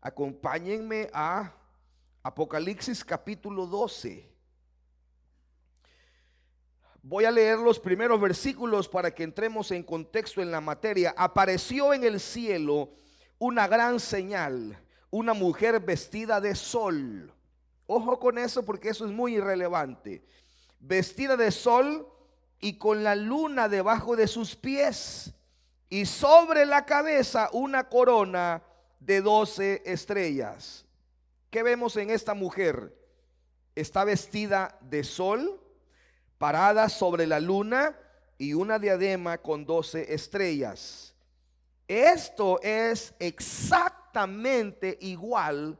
Acompáñenme a Apocalipsis capítulo 12. Voy a leer los primeros versículos para que entremos en contexto en la materia. Apareció en el cielo una gran señal, una mujer vestida de sol. Ojo con eso porque eso es muy irrelevante. Vestida de sol y con la luna debajo de sus pies, y sobre la cabeza una corona de 12 estrellas. ¿Qué vemos en esta mujer? Está vestida de sol, parada sobre la luna, y una diadema con 12 estrellas. Esto es exactamente igual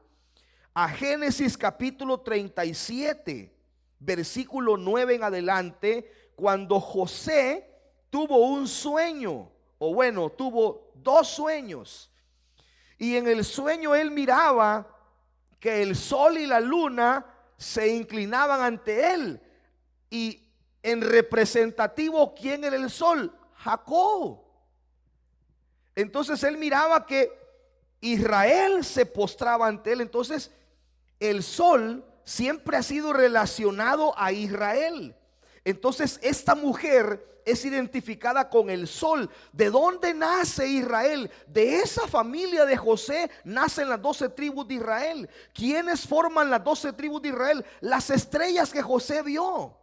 a Génesis capítulo 37, versículo 9 en adelante, cuando José tuvo un sueño, o bueno, tuvo dos sueños. Y en el sueño él miraba que el sol y la luna se inclinaban ante él. Y en representativo, ¿quién era el sol? Jacob. Entonces él miraba que Israel se postraba ante él. Entonces el sol siempre ha sido relacionado a Israel. Entonces esta mujer es identificada con el sol. ¿De dónde nace Israel? De esa familia de José nacen las 12 tribus de Israel. ¿Quiénes forman las 12 tribus de Israel? Las estrellas que José vio.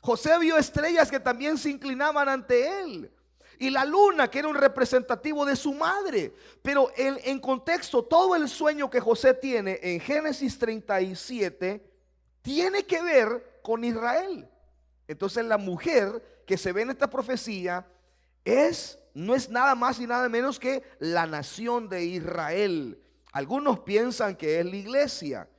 José vio estrellas que también se inclinaban ante él. Y la luna, que era un representativo de su madre. Pero en contexto, todo el sueño que José tiene en Génesis 37 tiene que ver con Israel. Entonces la mujer que se ve en esta profecía no es nada más y nada menos que la nación de Israel. Algunos piensan que es la iglesia,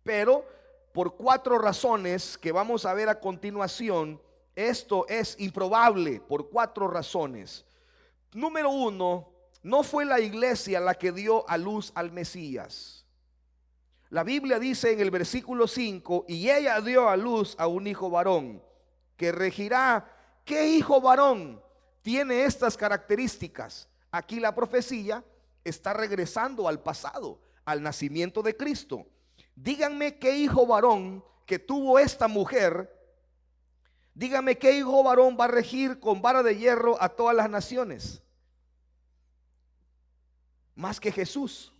pero por 4 razones que vamos a ver a continuación, esto es improbable por 4 razones. Número 1, no fue la iglesia la que dio a luz al Mesías. La Biblia dice en el versículo 5, y ella dio a luz a un hijo varón que regirá. ¿Qué hijo varón tiene estas características? Aquí la profecía está regresando al pasado, al nacimiento de Cristo. Díganme qué hijo varón que tuvo esta mujer. Díganme qué hijo varón va a regir con vara de hierro a todas las naciones. Más que Jesús.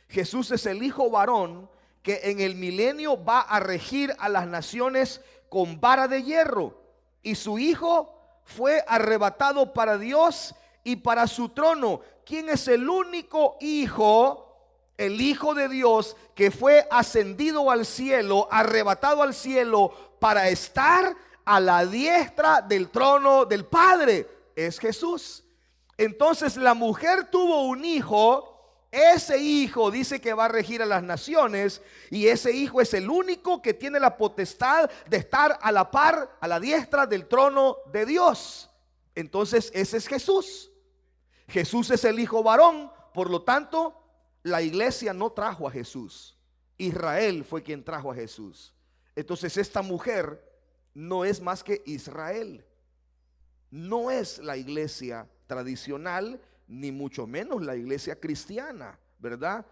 Jesús es el hijo varón que en el milenio va a regir a las naciones con vara de hierro. Y su hijo fue arrebatado para Dios y para su trono. ¿Quién es el único hijo? El Hijo de Dios que fue ascendido al cielo, arrebatado al cielo para estar a la diestra del trono del Padre. Es Jesús. Entonces la mujer tuvo un hijo. Ese hijo dice que va a regir a las naciones, y ese hijo es el único que tiene la potestad de estar a la par, a la diestra del trono de Dios. Entonces ese es Jesús. Jesús es el hijo varón. Por lo tanto, la iglesia no trajo a Jesús. Israel fue quien trajo a Jesús. Entonces esta mujer no es más que Israel. No es la iglesia tradicional, ni mucho menos la iglesia cristiana, ¿verdad?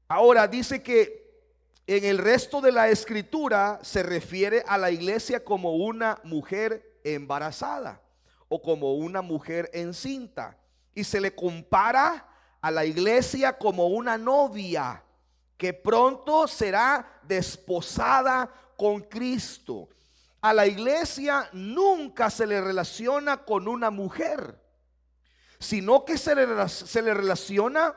Ahora dice que en el resto de la escritura se refiere a la iglesia como una mujer embarazada o como una mujer encinta, y se le compara a la iglesia como una novia que pronto será desposada con Cristo. A la iglesia nunca se le relaciona con una mujer, sino que se le relaciona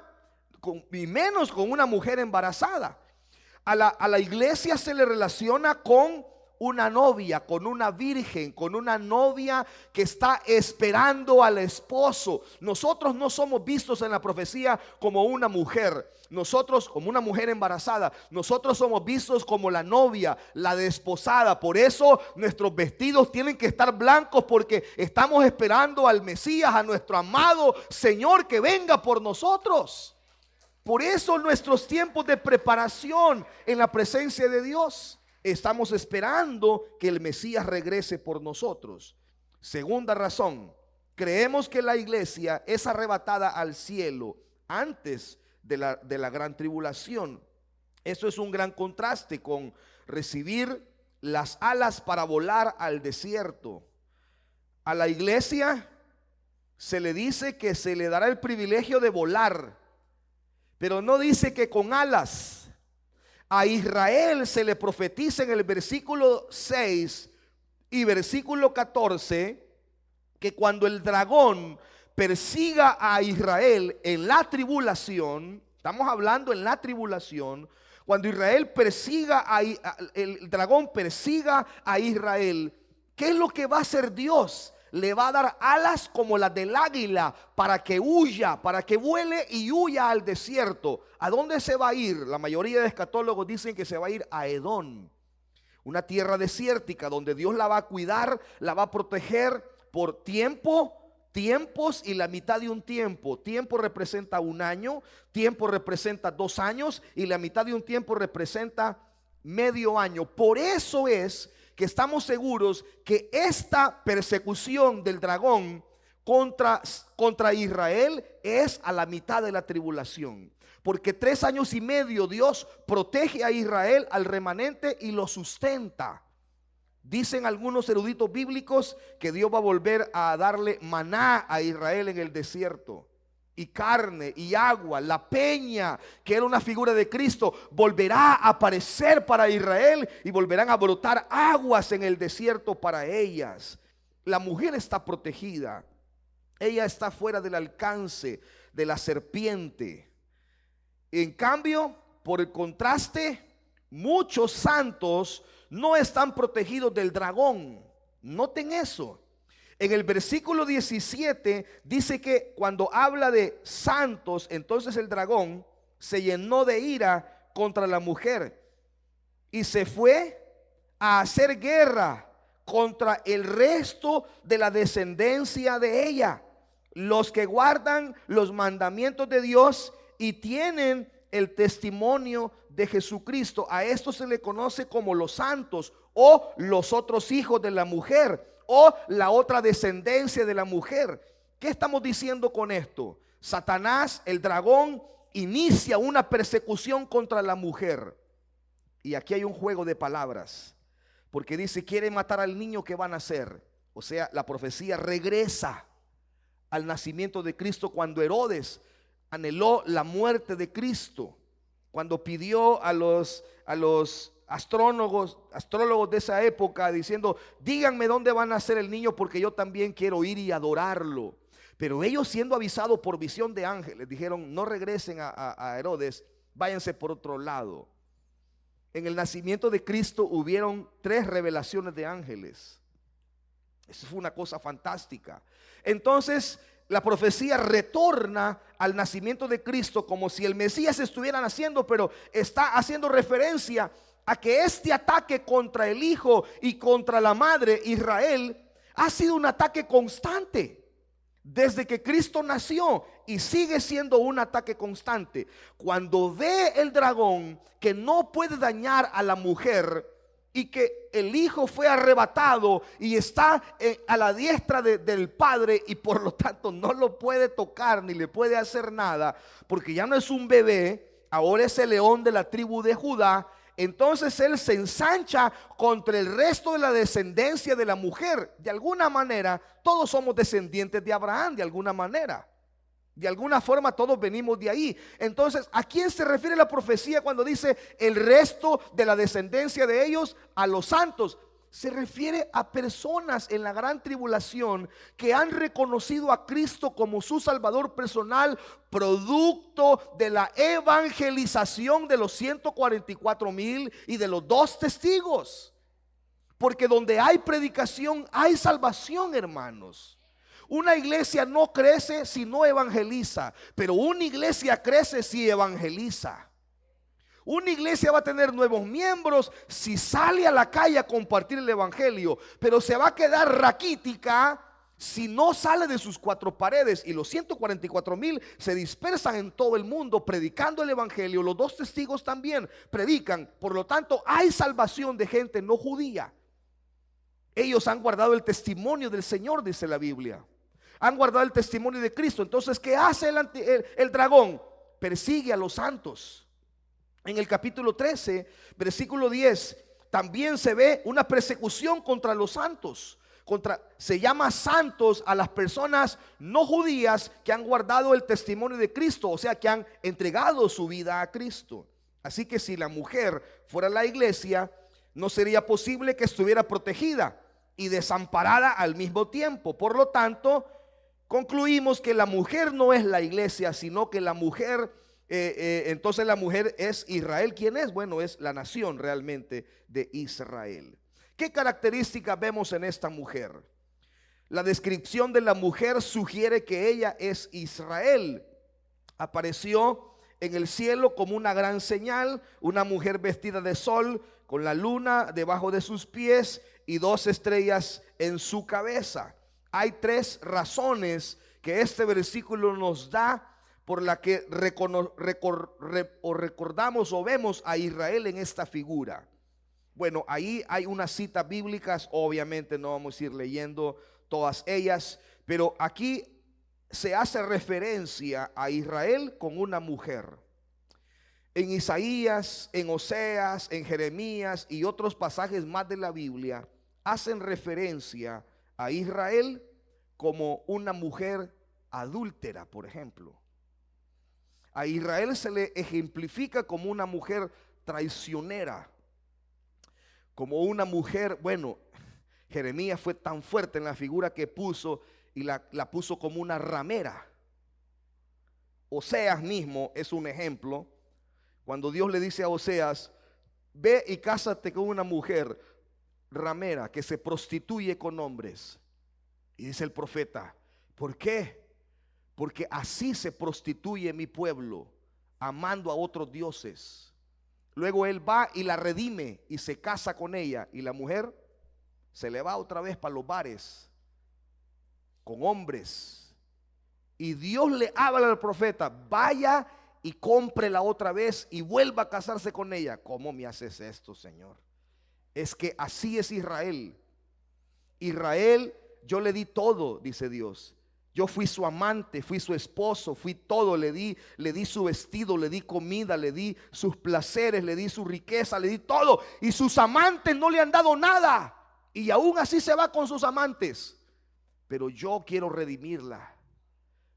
y menos con una mujer embarazada. A la iglesia se le relaciona con una novia, con una virgen, con una novia que está esperando al esposo. Nosotros no somos vistos en la profecía como una mujer, nosotros como una mujer embarazada. Nosotros somos vistos como la novia, la desposada. Por eso nuestros vestidos tienen que estar blancos, porque estamos esperando al Mesías, a nuestro amado Señor que venga por nosotros. Por eso nuestros tiempos de preparación en la presencia de Dios, estamos esperando que el Mesías regrese por nosotros. Segunda razón, creemos que la iglesia es arrebatada al cielo antes de la gran tribulación. Eso es un gran contraste con recibir las alas para volar al desierto. A la iglesia se le dice que se le dará el privilegio de volar, pero no dice que con alas. A Israel se le profetiza en el versículo 6 y versículo 14 que cuando el dragón persiga a Israel en la tribulación, estamos hablando en la tribulación, cuando Israel persiga el dragón persiga a Israel, ¿qué es lo que va a hacer Dios? Le va a dar alas como las del águila para que huya, para que vuele y huya al desierto. ¿A dónde se va a ir? La mayoría de escatólogos dicen que se va a ir a Edom, una tierra desértica donde Dios la va a cuidar, la va a proteger por tiempos y la mitad de un tiempo. Tiempo representa un año, tiempo representa 2 años y la mitad de un tiempo representa medio año. Por eso es que estamos seguros que esta persecución del dragón contra Israel es a la mitad de la tribulación, porque 3 años y medio Dios protege a Israel, al remanente, y lo sustenta. Dicen algunos eruditos bíblicos que Dios va a volver a darle maná a Israel en el desierto, y carne y agua. La peña, que era una figura de Cristo, volverá a aparecer para Israel y volverán a brotar aguas en el desierto para ellas. La mujer está protegida, ella está fuera del alcance de la serpiente. En cambio, por el contraste, muchos santos no están protegidos del dragón. Noten eso. En el versículo 17 dice que cuando habla de santos, entonces el dragón se llenó de ira contra la mujer y se fue a hacer guerra contra el resto de la descendencia de ella, los que guardan los mandamientos de Dios y tienen el testimonio de Jesucristo. A esto se le conoce como los santos, o los otros hijos de la mujer, o la otra descendencia de la mujer. ¿Qué estamos diciendo con esto? Satanás, el dragón, inicia una persecución contra la mujer. Y aquí hay un juego de palabras, porque dice: quiere matar al niño que va a nacer. O sea, la profecía regresa al nacimiento de Cristo, cuando Herodes anheló la muerte de Cristo, cuando pidió a los astrólogos de esa época, diciendo: díganme dónde va a nacer el niño, porque yo también quiero ir y adorarlo. Pero ellos, siendo avisados por visión de ángeles, dijeron: no regresen a Herodes, váyanse por otro lado. En el nacimiento de Cristo hubieron 3 revelaciones de ángeles. Eso fue una cosa fantástica. Entonces la profecía retorna al nacimiento de Cristo, como si el Mesías estuviera naciendo, pero está haciendo referencia a que este ataque contra el hijo y contra la madre, Israel, ha sido un ataque constante desde que Cristo nació, y sigue siendo un ataque constante. Cuando ve el dragón que no puede dañar a la mujer, y que el hijo fue arrebatado y está a la diestra del padre, y por lo tanto no lo puede tocar ni le puede hacer nada, porque ya no es un bebé, ahora es el león de la tribu de Judá. Entonces él se ensancha contra el resto de la descendencia de la mujer. De alguna manera todos somos descendientes de Abraham, de alguna manera. De alguna forma todos venimos de ahí. Entonces, ¿a quién se refiere la profecía cuando dice el resto de la descendencia de ellos? A los santos. Se refiere a personas en la gran tribulación que han reconocido a Cristo como su Salvador personal, producto de la evangelización de los 144,000 y de los 2 testigos. Porque donde hay predicación hay salvación, hermanos. Una iglesia no crece si no evangeliza, pero una iglesia crece si evangeliza. Una iglesia va a tener nuevos miembros si sale a la calle a compartir el evangelio, pero se va a quedar raquítica si no sale de sus 4 paredes. Y los 144,000 se dispersan en todo el mundo predicando el evangelio. Los 2 testigos también predican. Por lo tanto, hay salvación de gente no judía. Ellos han guardado el testimonio del Señor, dice la Biblia. Han guardado el testimonio de Cristo. Entonces, ¿qué hace el dragón? persigue a los santos. En el capítulo 13, versículo 10, también se ve una persecución contra los santos. Se llama santos a las personas no judías que han guardado el testimonio de Cristo, o sea, que han entregado su vida a Cristo. Así que si la mujer fuera la iglesia, no sería posible que estuviera protegida y desamparada al mismo tiempo. Por lo tanto, concluimos que la mujer no es la iglesia, sino que la mujer, entonces la mujer es Israel. ¿Quién es? Bueno, es la nación realmente de Israel. ¿Qué características vemos en esta mujer? La descripción de la mujer sugiere que ella es Israel. Apareció en el cielo como una gran señal, una mujer vestida de sol, con la luna debajo de sus pies y 2 estrellas en su cabeza. Hay 3 razones que este versículo nos da por la que recordamos o vemos a Israel en esta figura. Bueno, ahí hay unas citas bíblicas, obviamente no vamos a ir leyendo todas ellas, pero aquí se hace referencia a Israel con una mujer. En Isaías, en Oseas, en Jeremías y otros pasajes más de la Biblia hacen referencia a Israel como una mujer adúltera, por ejemplo. A Israel se le ejemplifica como una mujer traicionera, como una mujer, bueno, Jeremías fue tan fuerte en la figura que puso y la puso como una ramera. Oseas mismo es un ejemplo. Cuando Dios le dice a Oseas, ve y cásate con una mujer ramera que se prostituye con hombres. Y dice el profeta, ¿por qué? Porque así se prostituye mi pueblo, amando a otros dioses. Luego él va y la redime y se casa con ella, y la mujer se le va otra vez para los bares con hombres. Y Dios le habla al profeta, vaya y cómprela otra vez y vuelva a casarse con ella. ¿Cómo me haces esto, Señor? Es que así es Israel. Israel, yo le di todo, dice Dios. Yo fui su amante, fui su esposo, fui todo, le di su vestido, le di comida, le di sus placeres, le di su riqueza, le di todo. Y sus amantes no le han dado nada. Y aún así se va con sus amantes. Pero yo quiero redimirla.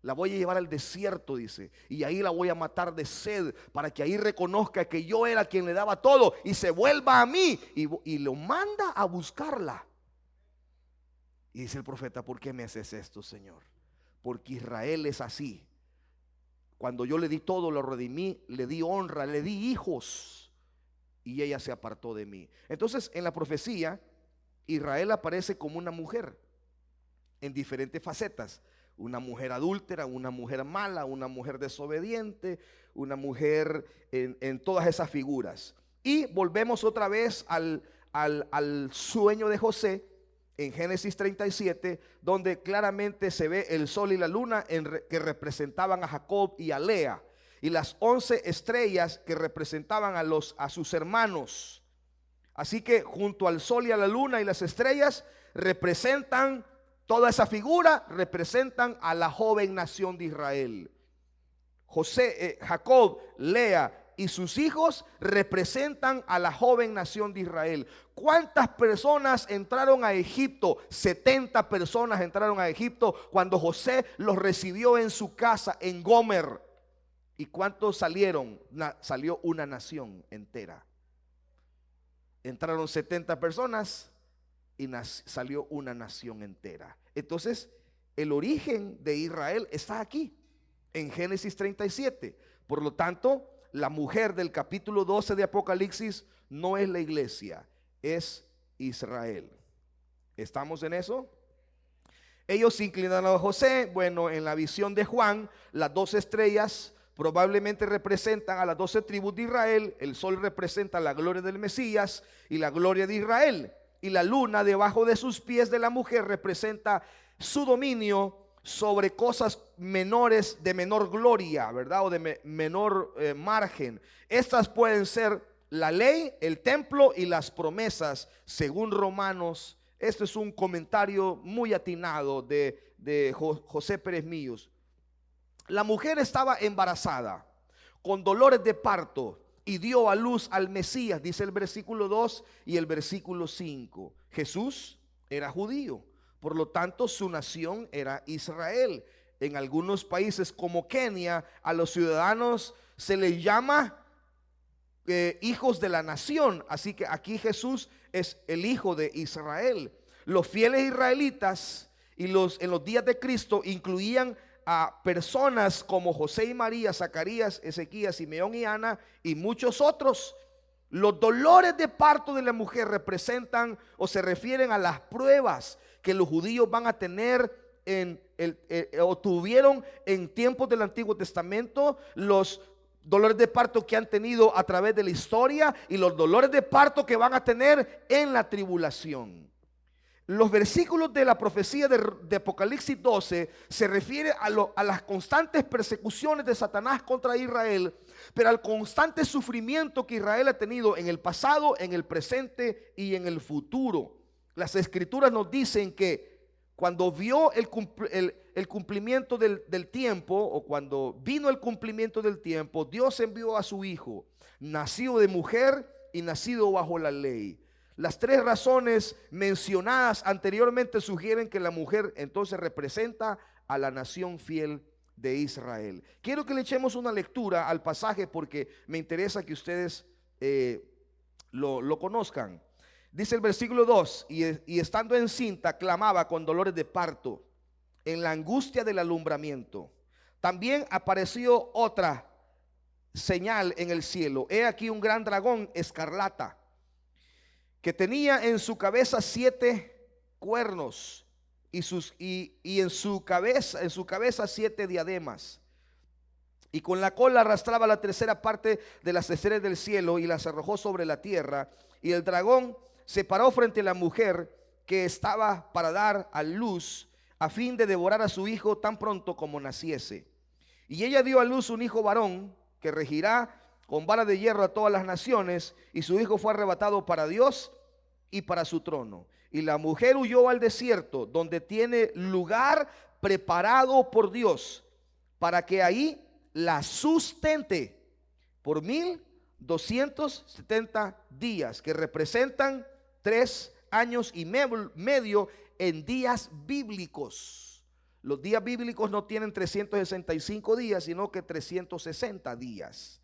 La voy a llevar al desierto, dice, y ahí la voy a matar de sed, para que ahí reconozca que yo era quien le daba todo y se vuelva a mí, y lo manda a buscarla. Y dice el profeta, ¿por qué me haces esto, Señor? Porque Israel es así. Cuando yo le di todo, lo redimí, le di honra, le di hijos, y ella se apartó de mí. Entonces, en la profecía, Israel aparece como una mujer en diferentes facetas. Una mujer adúltera, una mujer mala, una mujer desobediente, una mujer en todas esas figuras. Y volvemos otra vez al sueño de José en Génesis 37, donde claramente se ve el sol y la luna que representaban a Jacob y a Lea, y las 11 estrellas que representaban a sus hermanos. Así que junto al sol y a la luna y las estrellas representan, toda esa figura representan a la joven nación de Israel. Jacob, Lea y sus hijos representan a la joven nación de Israel. ¿Cuántas personas entraron a Egipto? 70 personas entraron a Egipto cuando José los recibió en su casa en Gomer. ¿Y cuántos salieron? Salió una nación entera. Entraron 70 personas y salió una nación entera. Entonces, el origen de Israel está aquí, en Génesis 37. Por lo tanto, la mujer del capítulo 12 de Apocalipsis no es la iglesia, es Israel. ¿Estamos en eso? Ellos se inclinaron a José. Bueno, en la visión de Juan, las 12 estrellas probablemente representan a las 12 tribus de Israel. El sol representa la gloria del Mesías y la gloria de Israel. Y la luna debajo de sus pies de la mujer representa su dominio sobre cosas menores, de menor gloria, ¿verdad? O de menor margen. Estas pueden ser la ley, el templo y las promesas, según Romanos. Este es un comentario muy atinado de José Pérez Millos. La mujer estaba embarazada. con dolores de parto y dio a luz al Mesías, dice el versículo 2 y el versículo 5. Jesús era judío, por lo tanto su nación era Israel. En algunos países como Kenia, a los ciudadanos se les llama hijos de la nación. Así que aquí Jesús es el hijo de Israel. Los fieles israelitas en los días de Cristo incluían a personas como José y María, Zacarías, Ezequías, Simeón y Ana y muchos otros. Los dolores de parto de la mujer representan o se refieren a las pruebas que los judíos van a tener o tuvieron en tiempos del Antiguo Testamento, los dolores de parto que han tenido a través de la historia y los dolores de parto que van a tener en la tribulación. Los versículos de la profecía de Apocalipsis 12 se refiere a las constantes persecuciones de Satanás contra Israel, pero al constante sufrimiento que Israel ha tenido en el pasado, en el presente y en el futuro. Las escrituras nos dicen que cuando vio el cumplimiento del tiempo, o cuando vino el cumplimiento del tiempo, Dios envió a su hijo, nacido de mujer y nacido bajo la ley. Las tres razones mencionadas anteriormente sugieren que la mujer entonces representa a la nación fiel de Israel. Quiero que le echemos una lectura al pasaje porque me interesa que ustedes lo conozcan. Dice el versículo 2, y estando encinta clamaba con dolores de parto en la angustia del alumbramiento. También apareció otra señal en el cielo. He aquí un gran dragón escarlata que tenía en su cabeza 7 cuernos y en su cabeza 7 diademas. Y con la cola arrastraba la tercera parte de las estrellas del cielo y las arrojó sobre la tierra. Y el dragón se paró frente a la mujer que estaba para dar a luz, a fin de devorar a su hijo tan pronto como naciese. Y ella dio a luz un hijo varón que regirá con vara de hierro a todas las naciones, y su hijo fue arrebatado para Dios y para su trono. Y la mujer huyó al desierto, donde tiene lugar preparado por Dios, para que ahí la sustente por 1270 días, que representan 3 años y medio en días bíblicos. Los días bíblicos no tienen 365 días, sino que 360 días.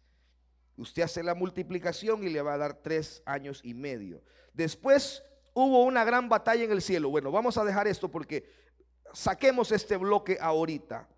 Usted hace la multiplicación y le va a dar 3 años y medio. Después hubo una gran batalla en el cielo. Bueno, vamos a dejar esto porque saquemos este bloque ahorita.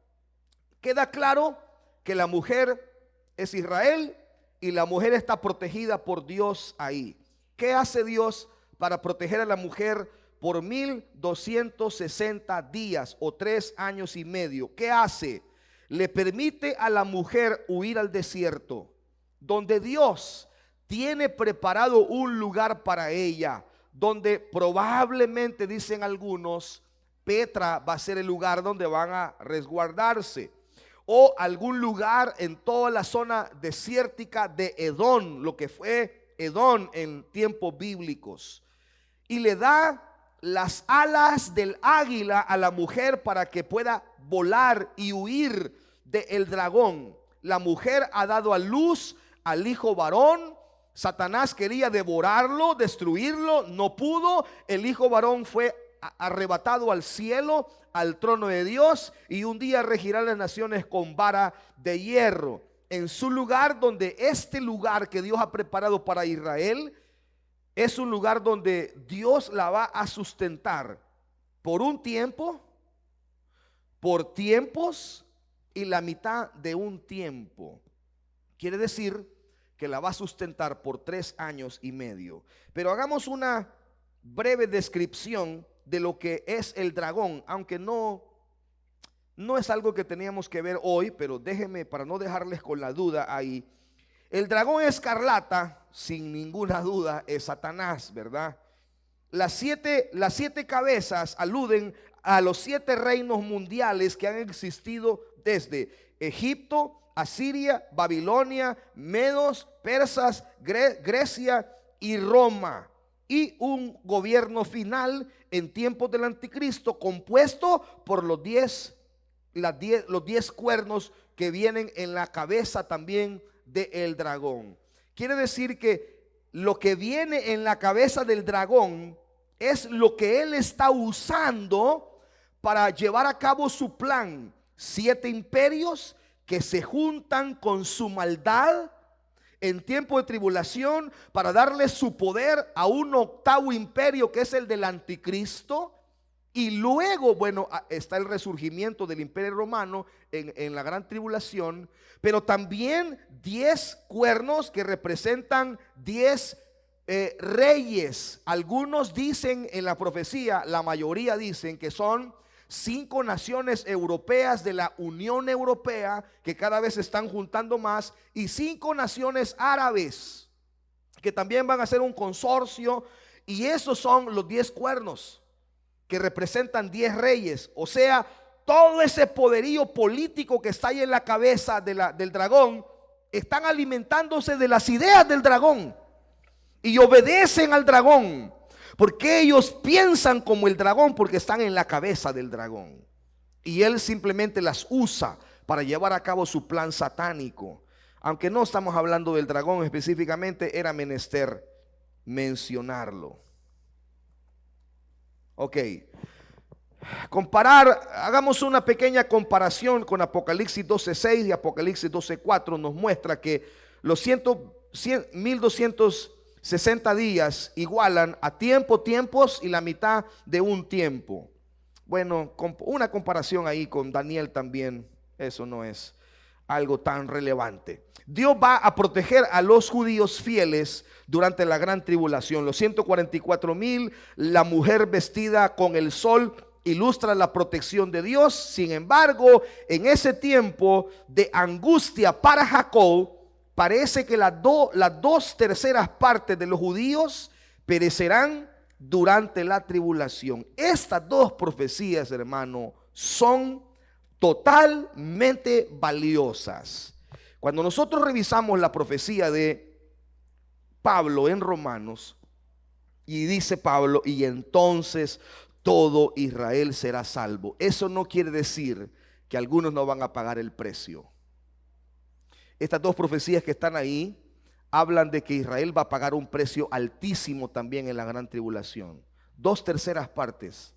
Queda claro que la mujer es Israel y la mujer está protegida por Dios ahí. ¿Qué hace Dios para proteger a la mujer por 1260 días o 3 años y medio? ¿Qué hace? Le permite a la mujer huir al desierto, donde Dios tiene preparado un lugar para ella, donde probablemente, dicen algunos, Petra va a ser el lugar donde van a resguardarse, o algún lugar en toda la zona desértica de Edom, lo que fue Edom en tiempos bíblicos. Y le da las alas del águila a la mujer para que pueda volar y huir del dragón. La mujer ha dado a luz al hijo varón. Satanás quería devorarlo, destruirlo, no pudo. El hijo varón fue arrebatado al cielo, al trono de Dios, y un día regirá las naciones con vara de hierro. En su lugar, donde este lugar que Dios ha preparado para Israel es un lugar donde Dios la va a sustentar por un tiempo, por tiempos y la mitad de un tiempo. Quiere decir que la va a sustentar por 3 años y medio. Pero hagamos una breve descripción de lo que es el dragón, aunque no es algo que teníamos que ver hoy, pero déjenme, para no dejarles con la duda ahí. El dragón escarlata, sin ninguna duda, es Satanás, ¿verdad? Las siete cabezas aluden a los 7 reinos mundiales que han existido desde Egipto, Asiria, Babilonia, Medos, Persas, Grecia y Roma. Y un gobierno final en tiempos del anticristo compuesto por los 10 cuernos que vienen en la cabeza también del dragón. Quiere decir que lo que viene en la cabeza del dragón es lo que él está usando para llevar a cabo su plan. 7 imperios que se juntan con su maldad en tiempo de tribulación para darle su poder a un 8º imperio, que es el del anticristo. Y luego, bueno, está el resurgimiento del imperio romano en la gran tribulación, pero también 10 cuernos que representan 10 reyes. Algunos dicen en la profecía, la mayoría dicen que son 5 naciones europeas de la Unión Europea, que cada vez se están juntando más, y 5 naciones árabes que también van a ser un consorcio, y esos son los 10 cuernos que representan 10 reyes. O sea, todo ese poderío político que está ahí en la cabeza del dragón, están alimentándose de las ideas del dragón y obedecen al dragón, porque ellos piensan como el dragón, porque están en la cabeza del dragón, y él simplemente las usa para llevar a cabo su plan satánico. Aunque no estamos hablando del dragón específicamente, era menester mencionarlo. Ok, hagamos una pequeña comparación con Apocalipsis 12:6 y Apocalipsis 12:4. Nos muestra que los 1260 días igualan a tiempos y la mitad de un tiempo. Bueno, una comparación ahí con Daniel también, eso no es algo tan relevante. Dios va a proteger a los judíos fieles durante la gran tribulación. Los 144,000, la mujer vestida con el sol, ilustra la protección de Dios. Sin embargo, en ese tiempo de angustia para Jacob, parece que las 2/3 partes de los judíos perecerán durante la tribulación. Estas 2 profecías, hermano, son totalmente valiosas. Cuando nosotros revisamos la profecía de Pablo en Romanos, y dice Pablo, y entonces todo Israel será salvo, eso no quiere decir que algunos no van a pagar el precio. Estas 2 profecías que están ahí hablan de que Israel va a pagar un precio altísimo también en la gran tribulación. 2/3 partes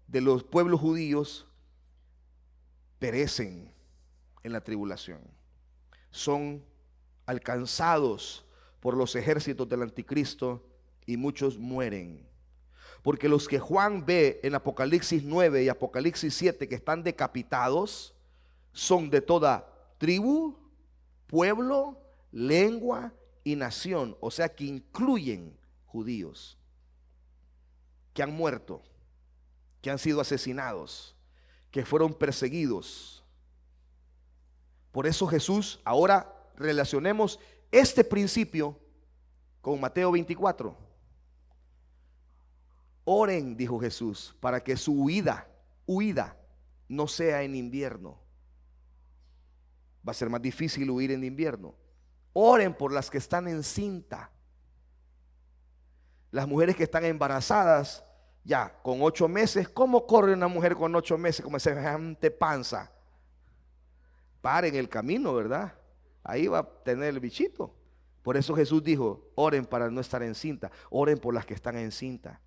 de los pueblos judíos perecen en la tribulación, son alcanzados por los ejércitos del anticristo y muchos mueren. Porque los que Juan ve en Apocalipsis 9 y Apocalipsis 7 que están decapitados son de toda tribu, pueblo, lengua y nación, o sea que incluyen judíos que han muerto, que han sido asesinados, que fueron perseguidos. Por eso Jesús, ahora relacionemos este principio con Mateo 24. Oren, dijo Jesús, para que su huida no sea en invierno. Va a ser más difícil huir en invierno. Oren por las que están encinta. Las mujeres que están embarazadas ya con 8 meses. ¿Cómo corre una mujer con 8 meses como semejante panza? Paren el camino, ¿verdad? Ahí va a tener el bichito. Por eso Jesús dijo, oren para no estar encinta. Oren por las que están encinta.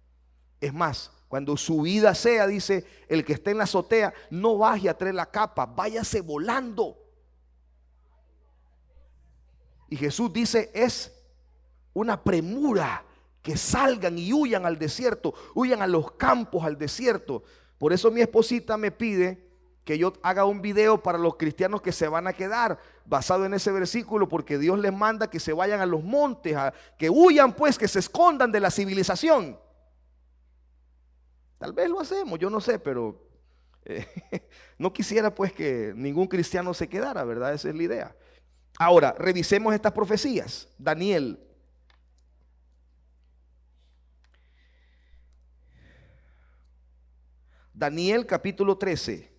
Es más, cuando su vida sea, dice, el que esté en la azotea, no baje a traer la capa, váyase volando. Y Jesús dice, es una premura que salgan y huyan al desierto, huyan a los campos, al desierto. Por eso mi esposita me pide que yo haga un video para los cristianos que se van a quedar, basado en ese versículo, porque Dios les manda que se vayan a los montes, que huyan pues, que se escondan de la civilización. Tal vez lo hacemos, yo no sé, pero no quisiera pues que ningún cristiano se quedara, ¿verdad? Esa es la idea. Ahora, revisemos estas profecías. Daniel. Daniel capítulo 13.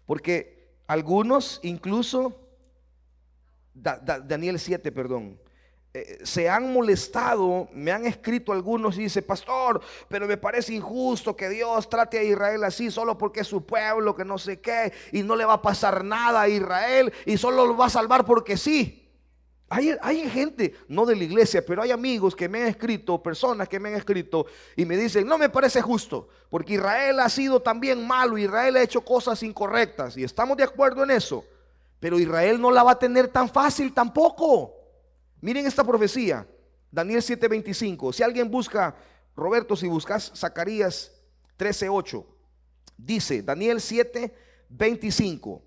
Porque algunos incluso, Daniel 7, perdón. se han molestado, me han escrito algunos y dice: pastor, pero me parece injusto que Dios trate a Israel así solo porque es su pueblo, que no sé qué, y no le va a pasar nada a Israel y solo lo va a salvar porque sí. Hay gente, no de la iglesia, pero hay amigos que me han escrito, personas que me han escrito y me dicen: no me parece justo, porque Israel ha sido también malo, Israel ha hecho cosas incorrectas, y estamos de acuerdo en eso, pero Israel no la va a tener tan fácil tampoco. Miren esta profecía, Daniel 7:25. Si alguien busca, Roberto, si buscas Zacarías 13:8, dice Daniel 7:25,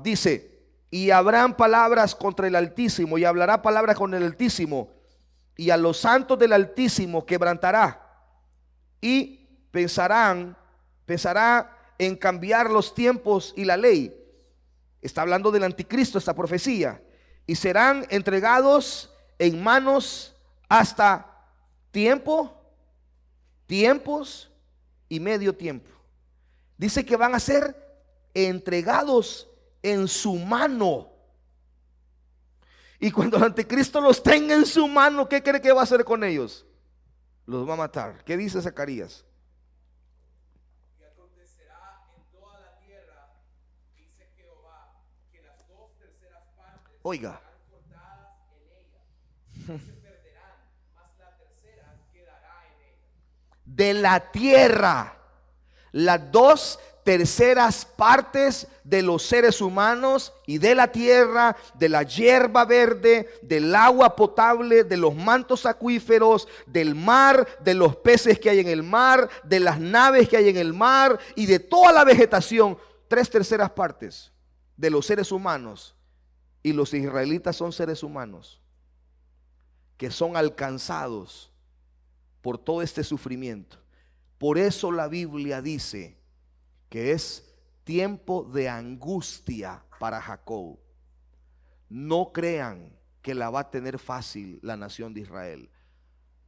dice: y habrán palabras contra el Altísimo, y hablará palabras con el Altísimo, y a los santos del Altísimo quebrantará, y pensará en cambiar los tiempos y la ley. Está hablando del anticristo esta profecía. Y serán entregados en manos hasta tiempos y medio tiempo. Dice que van a ser entregados en su mano. Y cuando el anticristo los tenga en su mano, ¿qué cree que va a hacer con ellos? Los va a matar. ¿Qué dice Zacarías? Y acontecerá en toda la tierra, dice Jehová, que las 2/3 partes Oiga, serán cortadas en ella, y no se perderán, mas la tercera quedará en ella. de la tierra, las 2/3 partes de los seres humanos y de la tierra, de la hierba verde, del agua potable, de los mantos acuíferos, del mar, de los peces que hay en el mar, de las naves que hay en el mar y de toda la vegetación. 3/3 partes de los seres humanos. Y los israelitas son seres humanos que son alcanzados por todo este sufrimiento. Por eso la Biblia dice que es tiempo de angustia para Jacob. No crean que la va a tener fácil la nación de Israel.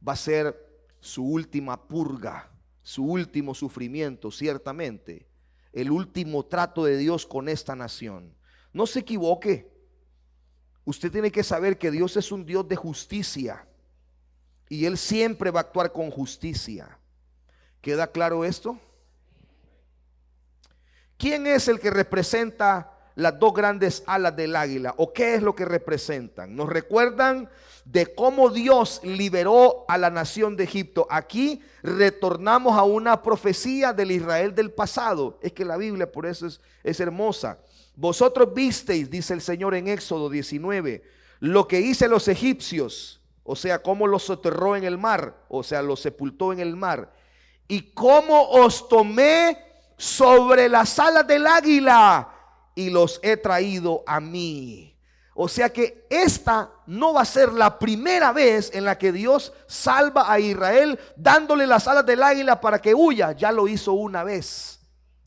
Va a ser su última purga, su último sufrimiento, ciertamente, el último trato de Dios con esta nación. No se equivoque. Usted tiene que saber que Dios es un Dios de justicia y Él siempre va a actuar con justicia. ¿Queda claro esto? ¿Quién es el que representa las 2 grandes alas del águila? ¿O qué es lo que representan? Nos recuerdan de cómo Dios liberó a la nación de Egipto. Aquí retornamos a una profecía del Israel del pasado. Es que la Biblia por eso es hermosa. Vosotros visteis, dice el Señor en Éxodo 19, lo que hice a los egipcios, o sea, cómo los soterró en el mar, o sea, los sepultó en el mar, y cómo os tomé sobre las alas del águila y los he traído a mí. O sea que esta no va a ser la primera vez en la que Dios salva a Israel dándole las alas del águila para que huya. Ya lo hizo una vez.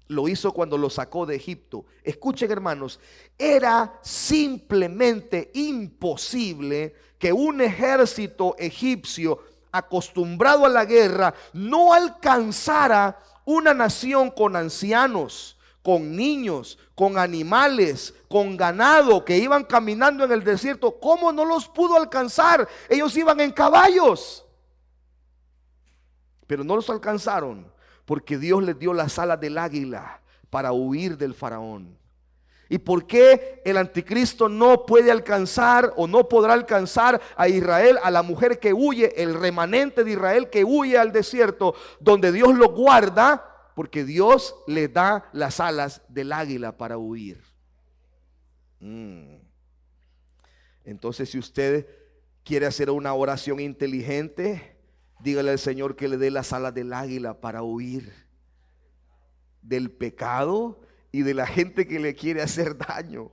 Lo hizo cuando lo sacó de Egipto. Escuchen, hermanos, era simplemente imposible que un ejército egipcio acostumbrado a la guerra no alcanzara una nación con ancianos, con niños, con animales, con ganado que iban caminando en el desierto. ¿Cómo no los pudo alcanzar? Ellos iban en caballos, pero no los alcanzaron porque Dios les dio las alas del águila para huir del faraón. ¿Y por qué el anticristo no puede alcanzar o no podrá alcanzar a Israel, a la mujer que huye, el remanente de Israel que huye al desierto, donde Dios lo guarda? Porque Dios le da las alas del águila para huir. Entonces, si usted quiere hacer una oración inteligente, dígale al Señor que le dé las alas del águila para huir del pecado y de la gente que le quiere hacer daño.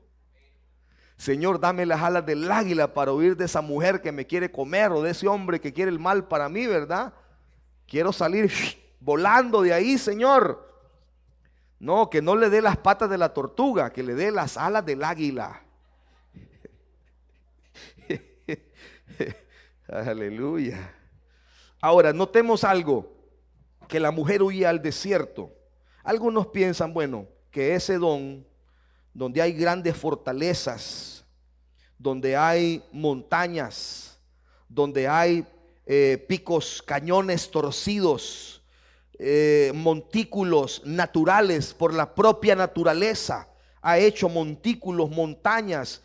Señor, dame las alas del águila para huir de esa mujer que me quiere comer o de ese hombre que quiere el mal para mí, ¿verdad? Quiero salir volando de ahí, Señor. No, que no le dé las patas de la tortuga, que le dé las alas del águila. Aleluya. Ahora, notemos algo, que la mujer huía al desierto. Algunos piensan, bueno, que ese don, donde hay grandes fortalezas, donde hay montañas, donde hay picos, cañones torcidos, montículos naturales por la propia naturaleza. Ha hecho montículos, montañas,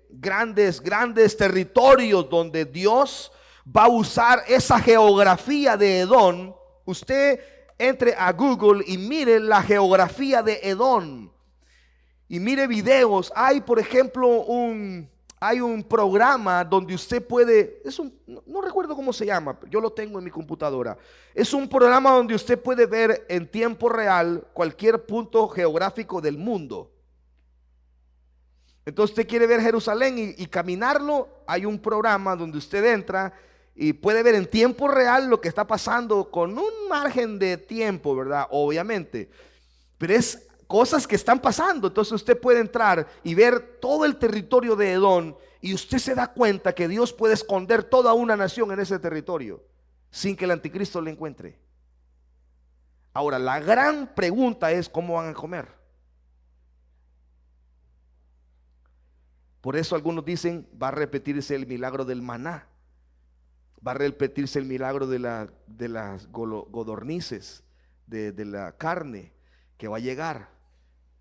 grandes territorios donde Dios va a usar esa geografía de Edom. Usted entre a Google y mire la geografía de Edom y mire videos. Hay, por ejemplo, hay un programa donde usted puede, no recuerdo cómo se llama, yo lo tengo en mi computadora. Es un programa donde usted puede ver en tiempo real cualquier punto geográfico del mundo. Entonces usted quiere ver Jerusalén y caminarlo. Hay un programa donde usted entra y puede ver en tiempo real lo que está pasando, con un margen de tiempo, ¿verdad? Obviamente, pero es cosas que están pasando. Entonces usted puede entrar y ver todo el territorio de Edom, y usted se da cuenta que Dios puede esconder toda una nación en ese territorio sin que el anticristo le encuentre. Ahora, la gran pregunta es: ¿cómo van a comer? Por eso algunos dicen: va a repetirse el milagro del maná, va a repetirse el milagro de las codornices, de la carne que va a llegar.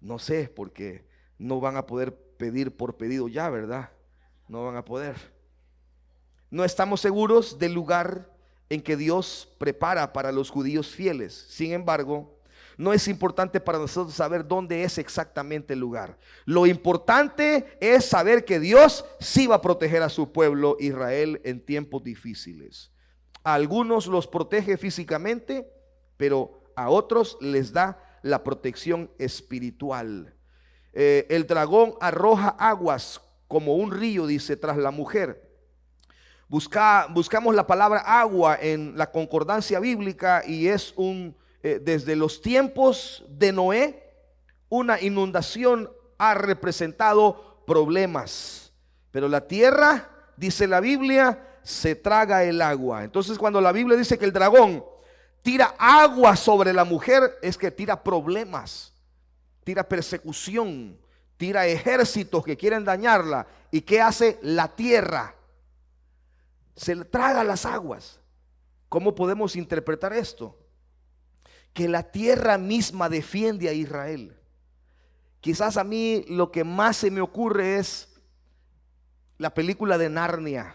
No sé, porque no van a poder pedir por pedido ya, ¿verdad? No van a poder. No estamos seguros del lugar en que Dios prepara para los judíos fieles. Sin embargo, no es importante para nosotros saber dónde es exactamente el lugar. Lo importante es saber que Dios sí va a proteger a su pueblo Israel en tiempos difíciles. A algunos los protege físicamente, pero a otros les da la protección espiritual. El dragón arroja aguas como un río, dice, tras la mujer. Buscamos la palabra agua en la concordancia bíblica y es desde los tiempos de Noé, una inundación ha representado problemas, pero la tierra, dice la Biblia, se traga el agua. Entonces, cuando la Biblia dice que el dragón tira agua sobre la mujer, es que tira problemas, tira persecución, tira ejércitos que quieren dañarla. ¿Y qué hace la tierra? Se le traga las aguas. ¿Cómo podemos interpretar esto? Que la tierra misma defiende a Israel. Quizás a mí lo que más se me ocurre es la película de Narnia.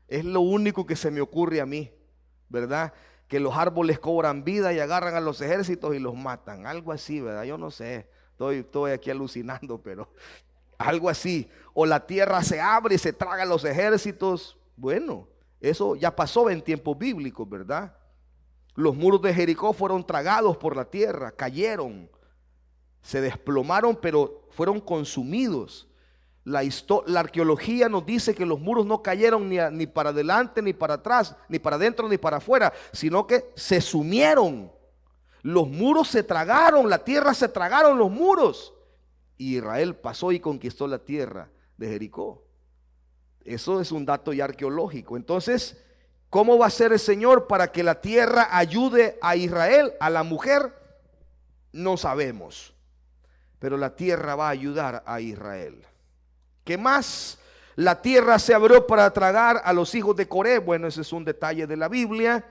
Es lo único que se me ocurre a mí, ¿verdad? Que los árboles cobran vida y agarran a los ejércitos y los matan. Algo así, ¿verdad? Yo no sé, estoy aquí alucinando, pero algo así. O la tierra se abre y se traga a los ejércitos. Bueno, eso ya pasó en tiempos bíblicos, ¿verdad? Los muros de Jericó fueron tragados por la tierra, cayeron, se desplomaron, pero fueron consumidos. La arqueología nos dice que los muros no cayeron ni para adelante, ni para atrás, ni para adentro, ni para afuera, sino que se sumieron. Los muros se tragaron, la tierra se tragaron los muros. Y Israel pasó y conquistó la tierra de Jericó. Eso es un dato ya arqueológico. Entonces, ¿cómo va a ser el Señor para que la tierra ayude a Israel, a la mujer? No sabemos. Pero la tierra va a ayudar a Israel. ¿Qué más? La tierra se abrió para tragar a los hijos de Coré. Bueno, ese es un detalle de la Biblia.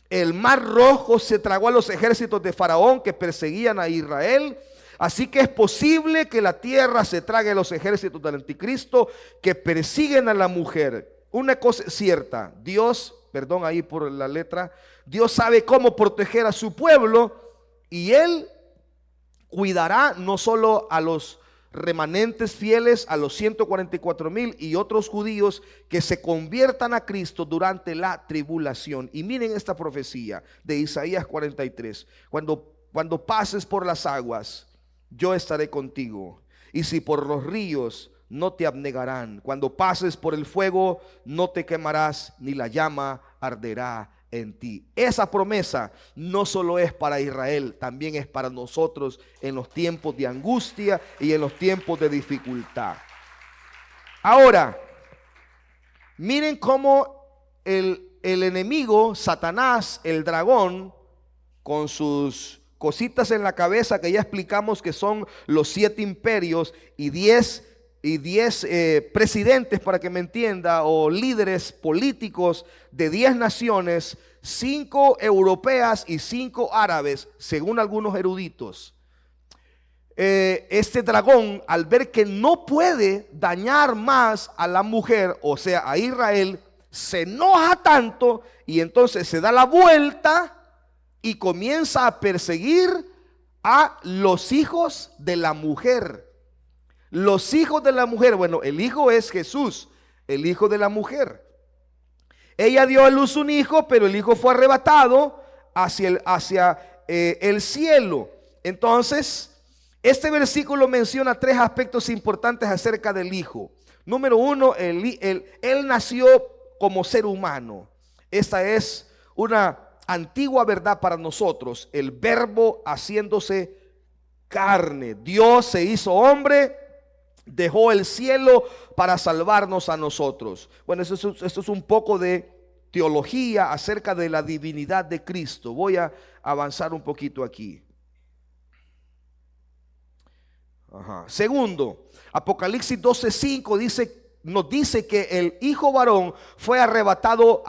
El mar rojo se tragó a los ejércitos de Faraón que perseguían a Israel. Así que es posible que la tierra se trague a los ejércitos del anticristo que persiguen a la mujer. Una cosa es cierta, Dios, perdón ahí por la letra, Dios sabe cómo proteger a su pueblo y Él cuidará no solo a los remanentes fieles, a los 144,000 y otros judíos que se conviertan a Cristo durante la tribulación. Y miren esta profecía de Isaías 43, cuando pases por las aguas, yo estaré contigo, y si por los ríos, no te abnegarán. Cuando pases por el fuego, no te quemarás, ni la llama arderá en ti. Esa promesa no solo es para Israel, también es para nosotros en los tiempos de angustia y en los tiempos de dificultad. Ahora, miren cómo el enemigo, Satanás, el dragón, con sus cositas en la cabeza que ya explicamos que son los 7 imperios y 10 y 10 presidentes, para que me entienda, o líderes políticos de 10 naciones, 5 europeas y 5 árabes, según algunos eruditos. Este dragón, al ver que no puede dañar más a la mujer, o sea, a Israel, se enoja tanto y entonces se da la vuelta y comienza a perseguir a los hijos de la mujer. Los hijos de la mujer, bueno, el hijo es Jesús, el hijo de la mujer. Ella dio a luz un hijo, pero el hijo fue arrebatado hacia el cielo. Entonces, este versículo menciona 3 aspectos importantes acerca del hijo. Número 1, él nació como ser humano. Esta es una antigua verdad para nosotros. El verbo haciéndose carne. Dios se hizo hombre, dejó el cielo para salvarnos a nosotros. Bueno, esto es un poco de teología acerca de la divinidad de Cristo. Voy a avanzar un poquito aquí. Segundo, Apocalipsis 12:5 nos dice que el hijo varón fue arrebatado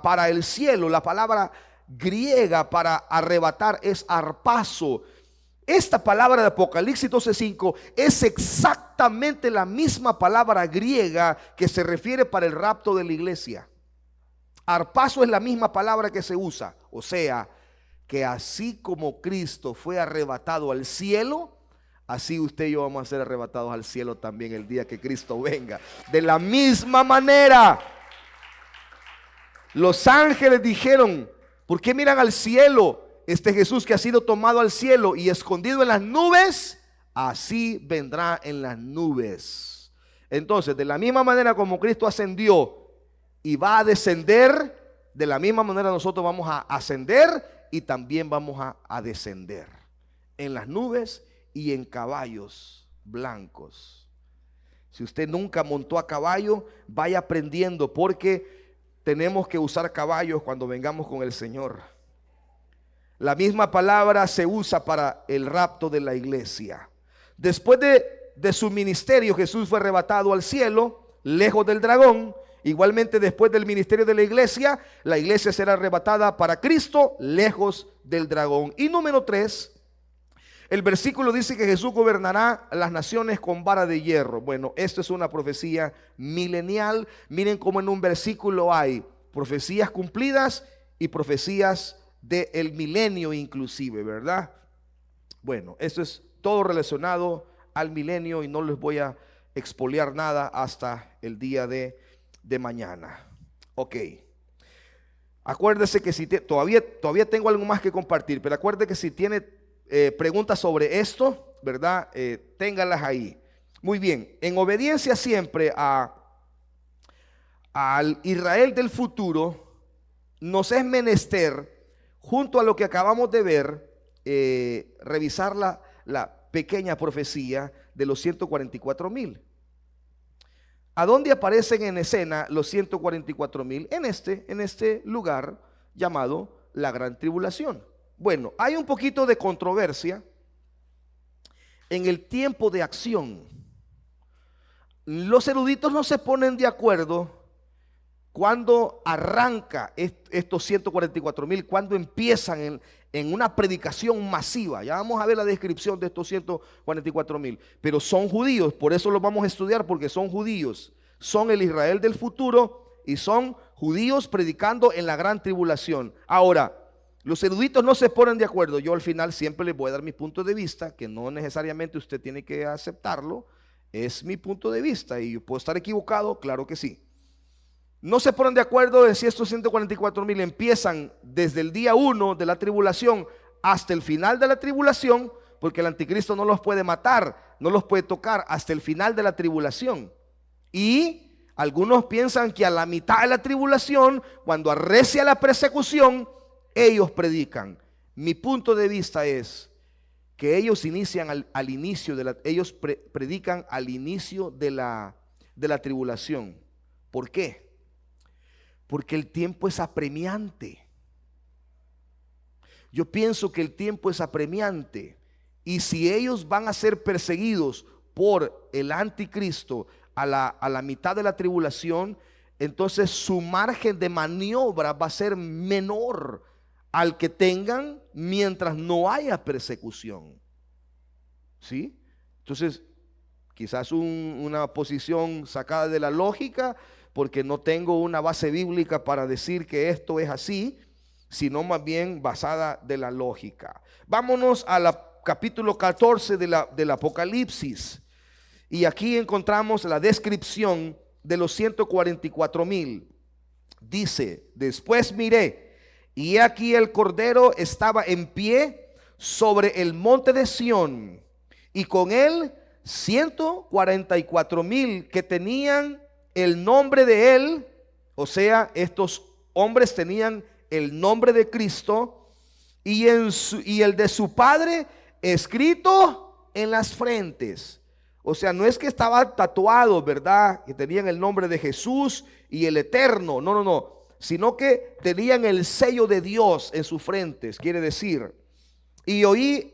para el cielo. La palabra griega para arrebatar es arpazo. Esta palabra de Apocalipsis 12:5 es exactamente la misma palabra griega que se refiere para el rapto de la iglesia. Arpazo es la misma palabra que se usa. O sea, que así como Cristo fue arrebatado al cielo, así usted y yo vamos a ser arrebatados al cielo también el día que Cristo venga. De la misma manera, los ángeles dijeron: ¿por qué miran al cielo? Este Jesús que ha sido tomado al cielo y escondido en las nubes, así vendrá en las nubes. Entonces, de la misma manera como Cristo ascendió y va a descender, de la misma manera nosotros vamos a ascender y también vamos a descender en las nubes y en caballos blancos. Si usted nunca montó a caballo, vaya aprendiendo, porque tenemos que usar caballos cuando vengamos con el Señor. La misma palabra se usa para el rapto de la iglesia. Después de su ministerio, Jesús fue arrebatado al cielo, lejos del dragón. Igualmente, después del ministerio de la iglesia será arrebatada para Cristo, lejos del dragón. Y número 3, el versículo dice que Jesús gobernará las naciones con vara de hierro. Bueno, esto es una profecía milenial. Miren cómo en un versículo hay profecías cumplidas y profecías del milenio inclusive, ¿verdad? Bueno, esto es todo relacionado al milenio y no les voy a expoliar nada hasta el día de mañana. Ok. Acuérdese que si todavía tengo algo más que compartir, pero acuérdese que si tiene preguntas sobre esto, ¿verdad? Ténganlas ahí. Muy bien, en obediencia siempre al Israel del futuro, nos es menester, junto a lo que acabamos de ver, revisar la pequeña profecía de los 144,000. ¿A dónde aparecen en escena los 144,000? En este lugar llamado la Gran Tribulación. Bueno, hay un poquito de controversia en el tiempo de acción. Los eruditos no se ponen de acuerdo cuando arranca estos 144,000, cuando empiezan en una predicación masiva. Ya vamos a ver la descripción de estos 144,000, pero son judíos, por eso los vamos a estudiar, porque son judíos, son el Israel del futuro y son judíos predicando en la gran tribulación. Ahora, los eruditos no se ponen de acuerdo. Yo al final siempre les voy a dar mi punto de vista, que no necesariamente usted tiene que aceptarlo, es mi punto de vista y yo puedo estar equivocado, claro que sí. No se ponen de acuerdo de si estos 144,000 empiezan desde el día 1 de la tribulación hasta el final de la tribulación, porque el anticristo no los puede matar, no los puede tocar hasta el final de la tribulación. Y algunos piensan que a la mitad de la tribulación, cuando arrecia la persecución, ellos predican. Mi punto de vista es que ellos inician al inicio ellos predican al inicio de la tribulación. ¿Por qué? Porque el tiempo es apremiante. Yo pienso que el tiempo es apremiante. Y si ellos van a ser perseguidos por el anticristo a la mitad de la tribulación, entonces su margen de maniobra va a ser menor al que tengan mientras no haya persecución. ¿Sí? Entonces, quizás una posición sacada de la lógica, porque no tengo una base bíblica para decir que esto es así, sino más bien basada de la lógica. Vámonos al capítulo 14 del Apocalipsis. Y aquí encontramos la descripción de los 144,000. Dice: después miré, y he aquí el Cordero estaba en pie sobre el monte de Sión, y con él 144,000 que tenían el nombre de él. O sea, estos hombres tenían el nombre de Cristo y el de su Padre escrito en las frentes. O sea, no es que estaba tatuado, ¿verdad?, que tenían el nombre de Jesús y el Eterno. No, sino que tenían el sello de Dios en sus frentes. Quiere decir: y oí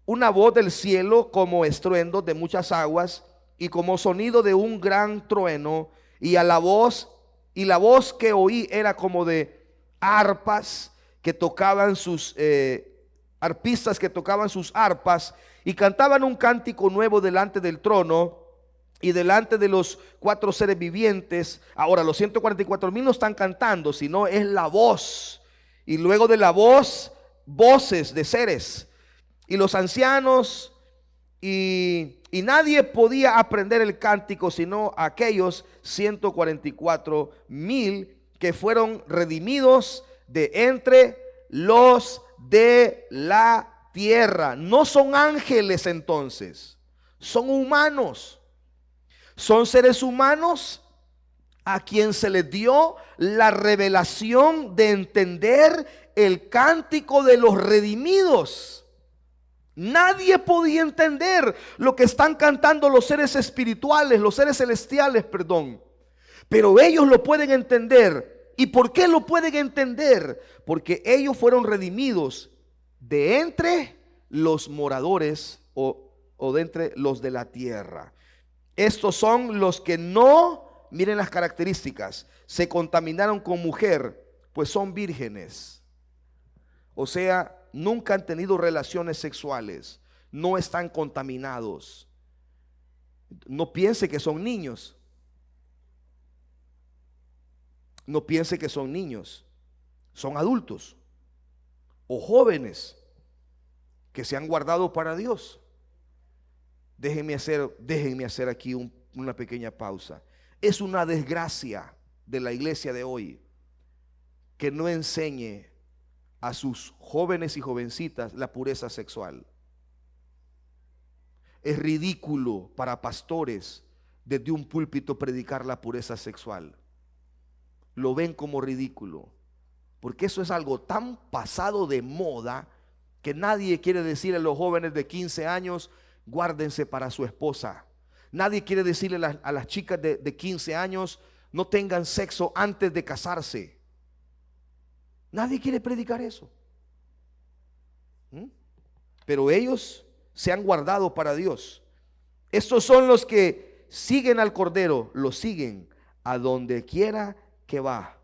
una voz del cielo como estruendo de muchas aguas y como sonido de un gran trueno, y la voz que oí era como de arpas que tocaban sus arpistas que tocaban sus arpas y cantaban un cántico nuevo delante del trono y delante de los 4 seres vivientes. Ahora, los 144,000 no están cantando, sino es la voz, y luego de la voz, voces de seres y los ancianos, y nadie podía aprender el cántico sino aquellos 144,000 que fueron redimidos de entre los de la tierra. No son ángeles entonces, son humanos, son seres humanos a quien se les dio la revelación de entender el cántico de los redimidos. Nadie podía entender lo que están cantando los seres espirituales, los seres celestiales, perdón. Pero ellos lo pueden entender. ¿Y por qué lo pueden entender? Porque ellos fueron redimidos de entre los moradores o de entre los de la tierra. Estos son los que no, miren las características, se contaminaron con mujer, pues son vírgenes. O sea, nunca han tenido relaciones sexuales, no están contaminados. No piense que son niños. No piense que son niños, son adultos o jóvenes que se han guardado para Dios. Déjenme hacer aquí una pequeña pausa. Es una desgracia de la iglesia de hoy que no enseñe a sus jóvenes y jovencitas la pureza sexual. Es ridículo para pastores desde un púlpito predicar la pureza sexual. Lo ven como ridículo, porque eso es algo tan pasado de moda que nadie quiere decir a los jóvenes de 15 años, guárdense para su esposa. Nadie quiere decirle a las chicas de 15 años, no tengan sexo antes de casarse. Nadie quiere predicar eso. Pero ellos se han guardado para Dios. Estos son los que siguen al Cordero, lo siguen a donde quiera que va.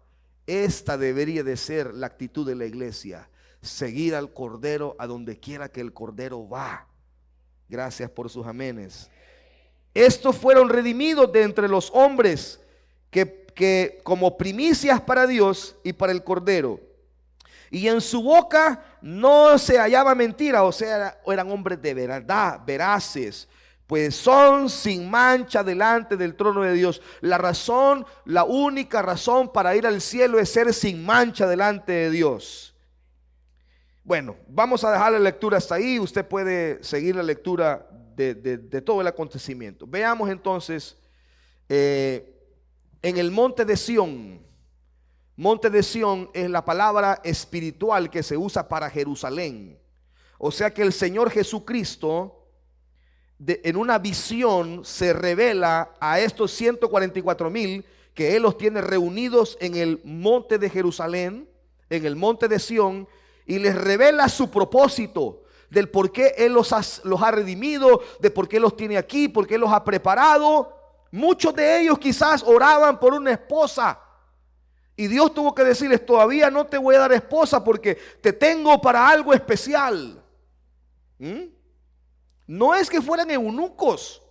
Esta debería de ser la actitud de la iglesia: seguir al Cordero a donde quiera que el Cordero va. Gracias por sus amenes. Estos fueron redimidos de entre los hombres que como primicias para Dios y para el Cordero. Y en su boca no se hallaba mentira, o sea, eran hombres de verdad, veraces, pues son sin mancha delante del trono de Dios. La única razón para ir al cielo es ser sin mancha delante de Dios. Bueno, vamos a dejar la lectura hasta ahí. Usted puede seguir la lectura de todo el acontecimiento. Veamos entonces en el monte de Sión. Monte de Sión es la palabra espiritual que se usa para Jerusalén. O sea que el Señor Jesucristo en una visión se revela a estos 144,000 que Él los tiene reunidos en el monte de Jerusalén, en el monte de Sión, y les revela su propósito. del por qué Él los ha redimido, de por qué los tiene aquí, por qué los ha preparado. Muchos de ellos quizás oraban por una esposa y Dios tuvo que decirles: todavía no te voy a dar esposa porque te tengo para algo especial. No es que fueran eunucos,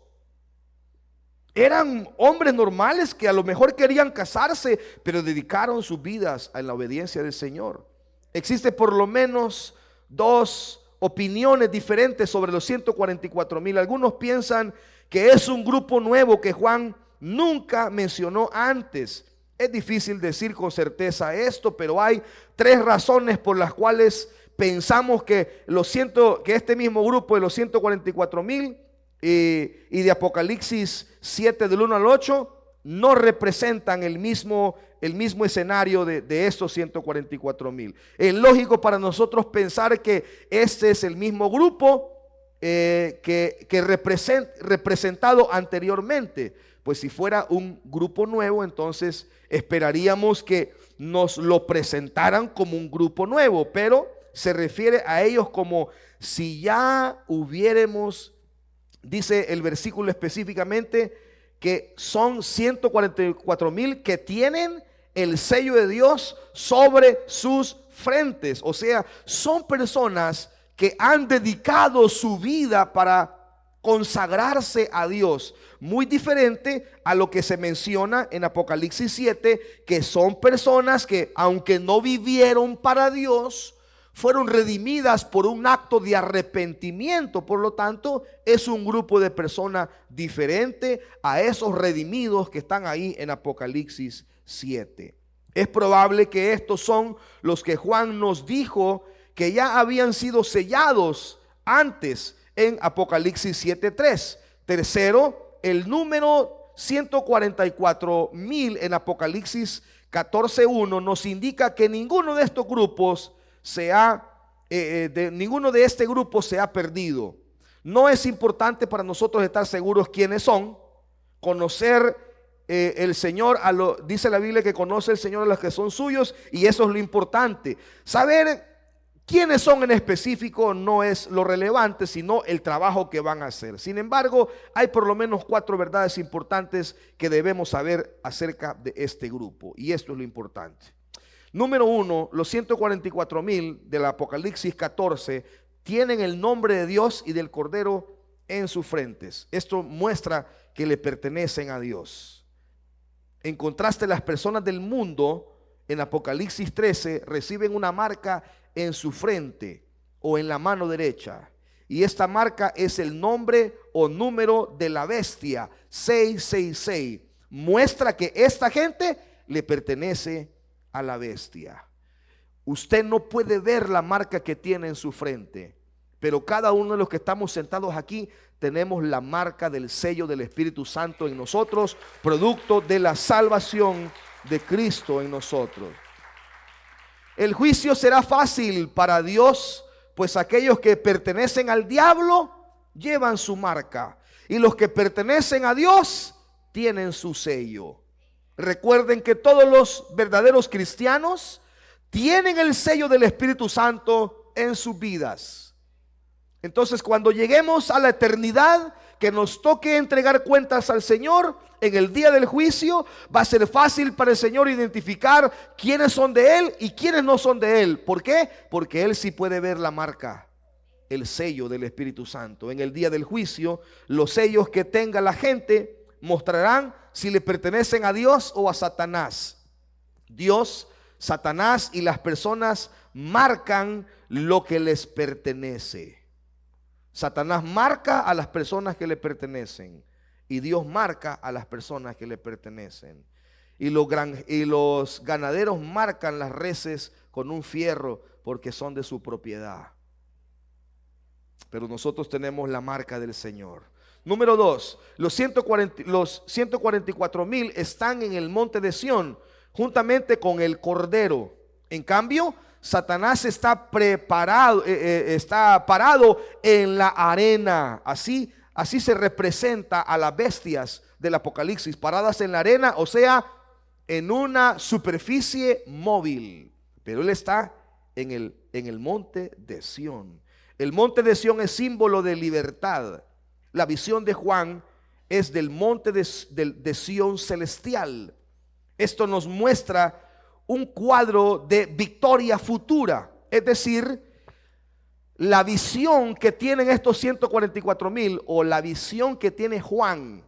eran hombres normales que a lo mejor querían casarse, pero dedicaron sus vidas a la obediencia del Señor. Existe por lo menos dos opiniones diferentes sobre los 144,000. Algunos piensan que es un grupo nuevo que Juan nunca mencionó antes. Es difícil decir con certeza esto, pero hay tres razones por las cuales pensamos que este mismo grupo de los 144,000 y de Apocalipsis 7 del 1 al 8 no representan el mismo escenario de estos 144,000. Es lógico para nosotros pensar que este es el mismo grupo representado anteriormente. Pues si fuera un grupo nuevo, entonces esperaríamos que nos lo presentaran como un grupo nuevo, pero se refiere a ellos como si ya hubiéramos, dice el versículo específicamente, que son 144,000 que tienen el sello de Dios sobre sus frentes. O sea, son personas que han dedicado su vida para consagrarse a Dios. Muy diferente a lo que se menciona en Apocalipsis 7, que son personas que, aunque no vivieron para Dios, fueron redimidas por un acto de arrepentimiento. Por lo tanto, es un grupo de personas diferente a esos redimidos que están ahí en Apocalipsis 7. Es probable que estos son los que Juan nos dijo que ya habían sido sellados antes en Apocalipsis 7:3. Tercero, el número 144,000 en Apocalipsis 14:1 nos indica que ninguno de estos grupos ninguno de este grupo se ha perdido. No es importante para nosotros estar seguros quiénes son, conocer el Señor, dice la Biblia que conoce el Señor a los que son suyos, y eso es lo importante. Saber quiénes son en específico no es lo relevante, sino el trabajo que van a hacer. Sin embargo, hay por lo menos 4 verdades importantes que debemos saber acerca de este grupo, y esto es lo importante. Número 1, los 144,000 del Apocalipsis 14 tienen el nombre de Dios y del Cordero en sus frentes. Esto muestra que le pertenecen a Dios. En contraste, las personas del mundo en Apocalipsis 13 reciben una marca en su frente o en la mano derecha, y esta marca es el nombre o número de la bestia, 666. Muestra que esta gente le pertenece a la bestia. Usted no puede ver la marca que tiene en su frente, pero cada uno de los que estamos sentados aquí tenemos la marca del sello del Espíritu Santo en nosotros, producto de la salvación de Cristo en nosotros. El juicio será fácil para Dios, pues aquellos que pertenecen al diablo llevan su marca, y los que pertenecen a Dios tienen su sello. Recuerden que todos los verdaderos cristianos tienen el sello del Espíritu Santo en sus vidas. Entonces, cuando lleguemos a la eternidad, que nos toque entregar cuentas al Señor en el día del juicio, va a ser fácil para el Señor identificar quiénes son de Él y quiénes no son de Él. ¿Por qué? Porque Él sí puede ver la marca, el sello del Espíritu Santo. En el día del juicio, los sellos que tenga la gente mostrarán si le pertenecen a Dios o a Satanás. Dios, Satanás y las personas marcan lo que les pertenece. Satanás marca a las personas que le pertenecen, y Dios marca a las personas que le pertenecen. Y los ganaderos marcan las reses con un fierro porque son de su propiedad. Pero nosotros tenemos la marca del Señor. Número 2, los 144,000 están en el monte de Sión juntamente con el Cordero. En cambio, Satanás está parado en la arena. Así se representa a las bestias del Apocalipsis, paradas en la arena, o sea, en una superficie móvil. Pero él está en el monte de Sión. El monte de Sión es símbolo de libertad. La visión de Juan es del monte de Sión celestial. Esto nos muestra un cuadro de victoria futura, es decir, la visión que tienen estos 144,000 o la visión que tiene Juan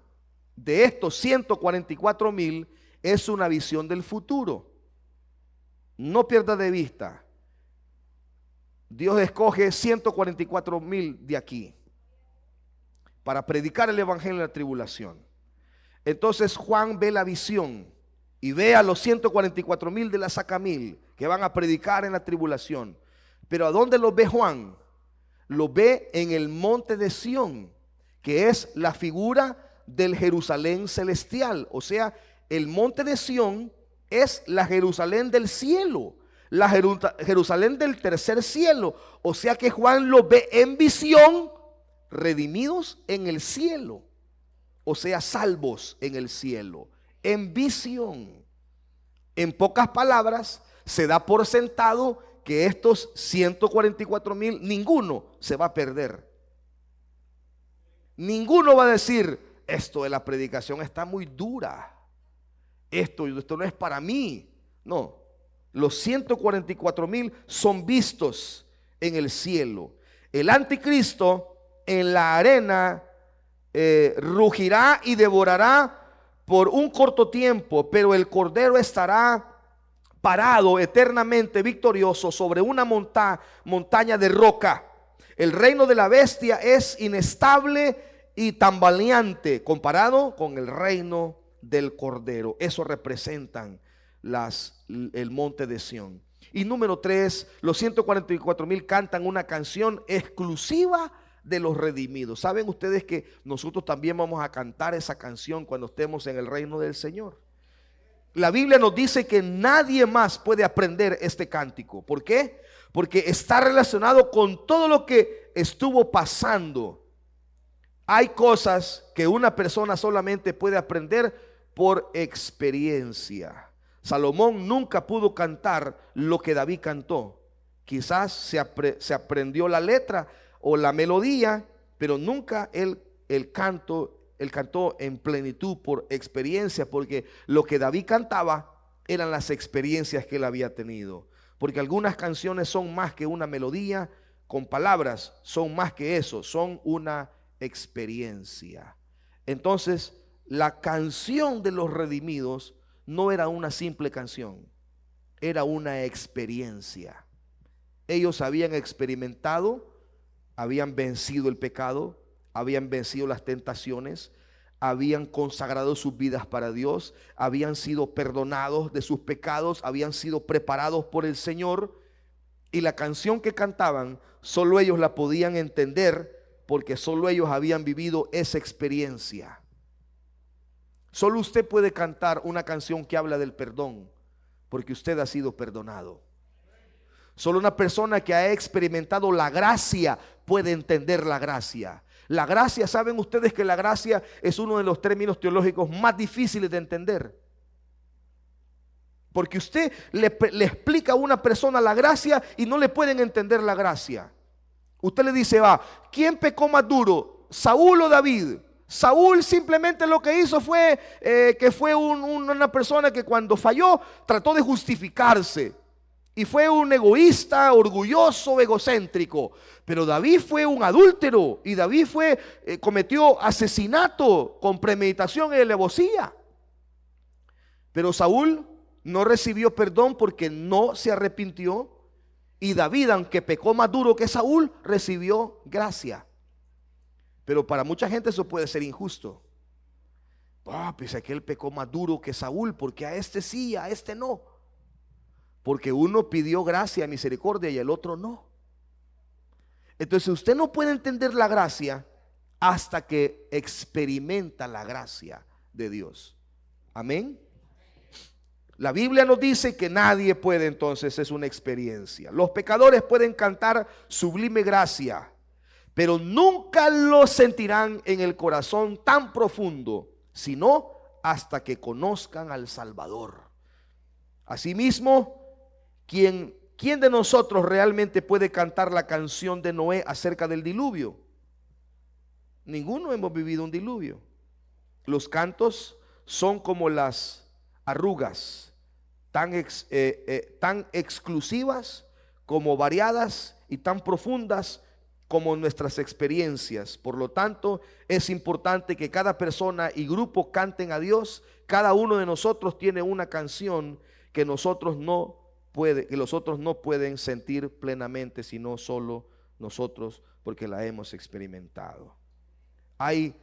de estos 144,000 es una visión del futuro. No pierda de vista. Dios escoge 144,000 de aquí para predicar el evangelio en la tribulación. Entonces Juan ve la visión y ve a los 144,000 de la Sacamil que van a predicar en la tribulación. Pero ¿a dónde los ve Juan? Los ve en el monte de Sión, que es la figura del Jerusalén celestial. O sea, el monte de Sión es la Jerusalén del cielo, la Jerusalén del tercer cielo. O sea que Juan los ve en visión, redimidos en el cielo, o sea, salvos en el cielo, en visión. En pocas palabras, se da por sentado que estos 144,000, ninguno se va a perder. Ninguno va a decir, esto de la predicación está muy dura, esto no es para mí. No, los 144,000 son vistos en el cielo. El anticristo en la arena rugirá y devorará por un corto tiempo, pero el Cordero estará parado eternamente victorioso sobre una montaña de roca. El reino de la bestia es inestable y tambaleante comparado con el reino del Cordero. Eso representan el monte de Sión. Y número 3, los 144,000 cantan una canción exclusiva de los redimidos. ¿Saben ustedes que nosotros también vamos a cantar esa canción cuando estemos en el reino del Señor? La Biblia nos dice que nadie más puede aprender este cántico. ¿Por qué? Porque está relacionado con todo lo que estuvo pasando. Hay cosas que una persona solamente puede aprender por experiencia. Salomón nunca pudo cantar lo que David cantó. Quizás se aprendió la letra o la melodía, pero nunca él cantó en plenitud por experiencia, porque lo que David cantaba eran las experiencias que él había tenido. Porque algunas canciones son más que una melodía con palabras, son más que eso, son una experiencia. Entonces, la canción de los redimidos no era una simple canción, era una experiencia. Ellos habían experimentado, habían vencido el pecado, habían vencido las tentaciones, habían consagrado sus vidas para Dios, habían sido perdonados de sus pecados, habían sido preparados por el Señor. Y la canción que cantaban, solo ellos la podían entender, porque solo ellos habían vivido esa experiencia. Solo usted puede cantar una canción que habla del perdón, porque usted ha sido perdonado. Solo una persona que ha experimentado la gracia puede entender la gracia. La gracia, ¿saben ustedes que la gracia es uno de los términos teológicos más difíciles de entender? Porque usted le explica a una persona la gracia y no le pueden entender la gracia. Usted le dice, ¿quién pecó más duro? ¿Saúl o David? Saúl simplemente lo que hizo fue que fue una persona que cuando falló trató de justificarse. Y fue un egoísta, orgulloso, egocéntrico. Pero David fue un adúltero. Y David cometió asesinato con premeditación y alevosía. Pero Saúl no recibió perdón porque no se arrepintió. Y David, aunque pecó más duro que Saúl, recibió gracia. Pero para mucha gente eso puede ser injusto. Pues aquel pecó más duro que Saúl, porque a este sí, a este no. Porque uno pidió gracia, misericordia y el otro no. Entonces usted no puede entender la gracia hasta que experimenta la gracia de Dios. Amén. La Biblia nos dice que nadie puede, entonces es una experiencia. Los pecadores pueden cantar sublime gracia, pero nunca lo sentirán en el corazón tan profundo, sino hasta que conozcan al Salvador. Asimismo, quien ¿quién de nosotros realmente puede cantar la canción de Noé acerca del diluvio? Ninguno hemos vivido un diluvio. Los cantos son como las arrugas, tan exclusivas como variadas y tan profundas como nuestras experiencias. Por lo tanto, es importante que cada persona y grupo canten a Dios. Cada uno de nosotros tiene una canción que los otros no pueden sentir plenamente, sino solo nosotros, porque la hemos experimentado. Hay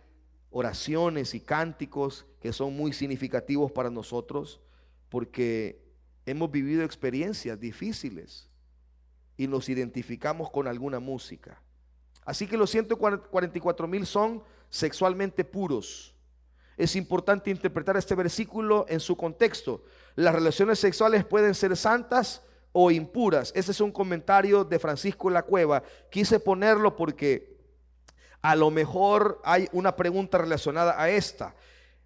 oraciones y cánticos que son muy significativos para nosotros porque hemos vivido experiencias difíciles y nos identificamos con alguna música. Así que los 144,000 son sexualmente puros. Es importante interpretar este versículo en su contexto. Las relaciones sexuales pueden ser santas o impuras. Ese es un comentario de Francisco La Cueva. Quise ponerlo porque a lo mejor hay una pregunta relacionada a esta.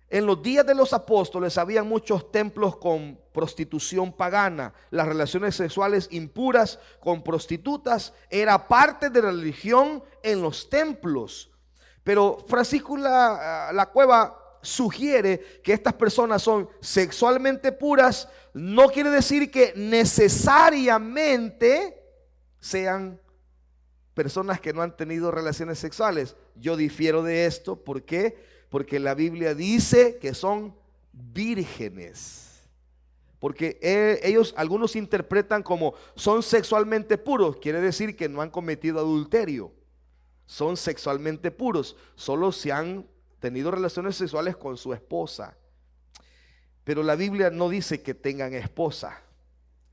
En los días de los apóstoles había muchos templos con prostitución pagana. Las relaciones sexuales impuras con prostitutas era parte de la religión en los templos. Pero Francisco La Cueva sugiere que estas personas son sexualmente puras. No quiere decir que necesariamente sean personas que no han tenido relaciones sexuales. Yo difiero de esto. ¿Por qué? Porque la Biblia dice que son vírgenes. Porque algunos interpretan como son sexualmente puros. Quiere decir que no han cometido adulterio. Son sexualmente puros. Solo se han tenido relaciones sexuales con su esposa. Pero la Biblia no dice que tengan esposa.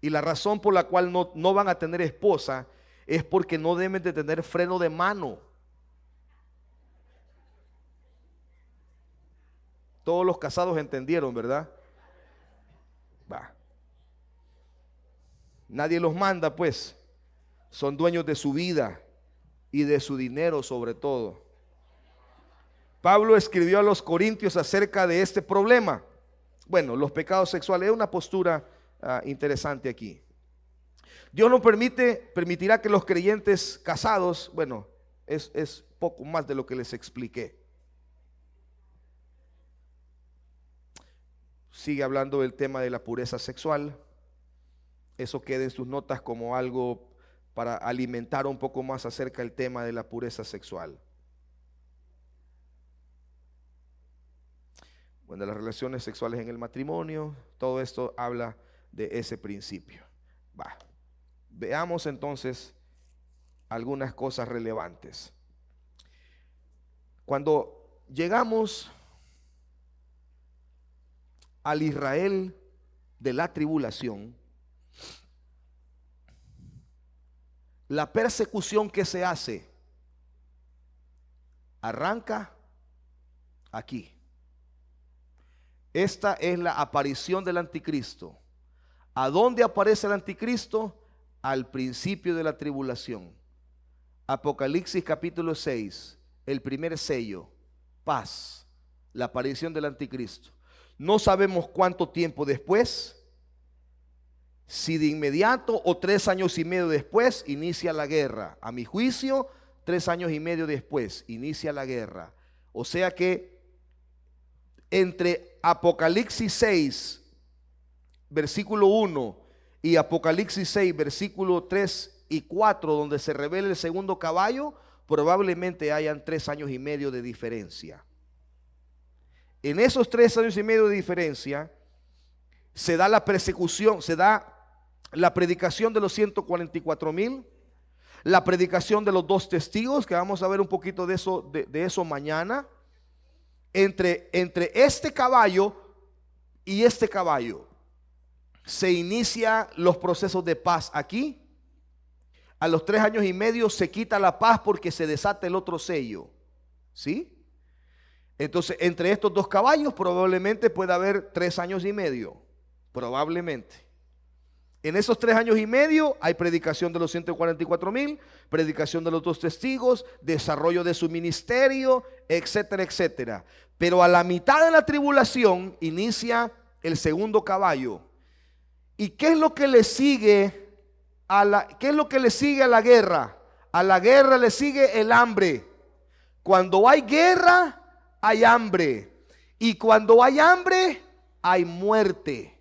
Y la razón por la cual no van a tener esposa es porque no deben de tener freno de mano. Todos los casados entendieron, ¿verdad? Va. Nadie los manda, pues. Son dueños de su vida y de su dinero sobre todo. Pablo escribió a los corintios acerca de este problema. Bueno, los pecados sexuales es una postura interesante aquí. Dios no permitirá que los creyentes casados, bueno, es poco más de lo que les expliqué. Sigue hablando del tema de la pureza sexual. Eso queda en sus notas como algo para alimentar un poco más acerca del tema de la pureza sexual. Bueno, las relaciones sexuales en el matrimonio, todo esto habla de ese principio. Veamos entonces algunas cosas relevantes. Cuando llegamos al Israel de la tribulación, la persecución que se hace arranca aquí. Esta es la aparición del anticristo. ¿A dónde aparece el anticristo? Al principio de la tribulación. Apocalipsis capítulo 6, el primer sello, paz, la aparición del anticristo. No sabemos cuánto tiempo después, si de inmediato o 3 años y medio después inicia la guerra. A mi juicio, 3 años y medio después inicia la guerra. O sea que entre Apocalipsis 6, versículo 1 y Apocalipsis 6, versículo 3 y 4, donde se revela el segundo caballo, probablemente hayan 3 años y medio de diferencia. En esos 3 años y medio de diferencia se da la persecución, se da la predicación de los 144,000, la predicación de los 2 testigos, que vamos a ver un poquito de eso mañana. Entre este caballo y este caballo se inicia los procesos de paz aquí. A los 3 años y medio se quita la paz porque se desata el otro sello, ¿sí? Entonces, entre estos 2 caballos probablemente pueda haber 3 años y medio, probablemente. En esos 3 años y medio hay predicación de los 144,000, predicación de los 2 testigos, desarrollo de su ministerio, etcétera, etcétera. Pero a la mitad de la tribulación inicia el segundo caballo. ¿Y qué es lo que le sigue ¿Qué es lo que le sigue a la guerra? A la guerra le sigue el hambre. Cuando hay guerra, hay hambre. Y cuando hay hambre, hay muerte.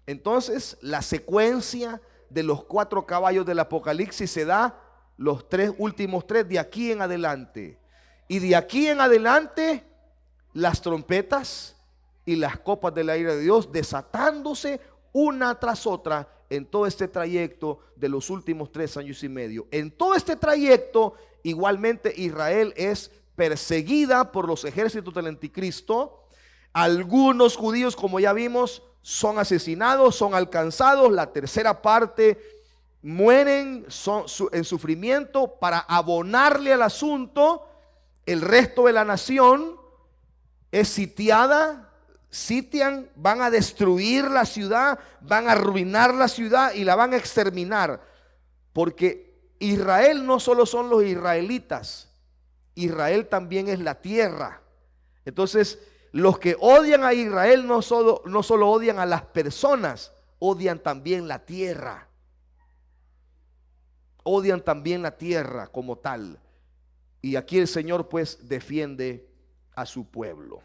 Entonces, la secuencia de los 4 caballos del Apocalipsis se da los últimos 3 de aquí en adelante. Y de aquí en adelante, las trompetas y las copas de la ira de Dios desatándose una tras otra en todo este trayecto de los últimos 3 años y medio. En todo este trayecto, igualmente Israel es perseguida por los ejércitos del anticristo. Algunos judíos, como ya vimos, son asesinados, son alcanzados. La tercera parte mueren en sufrimiento para abonarle al asunto. El resto de la nación es sitiada, sitian, van a destruir la ciudad, van a arruinar la ciudad y la van a exterminar. Porque Israel no solo son los israelitas, Israel también es la tierra. Entonces, los que odian a Israel no solo odian a las personas, odian también la tierra. Odian también la tierra como tal. Y aquí el Señor pues defiende a su pueblo.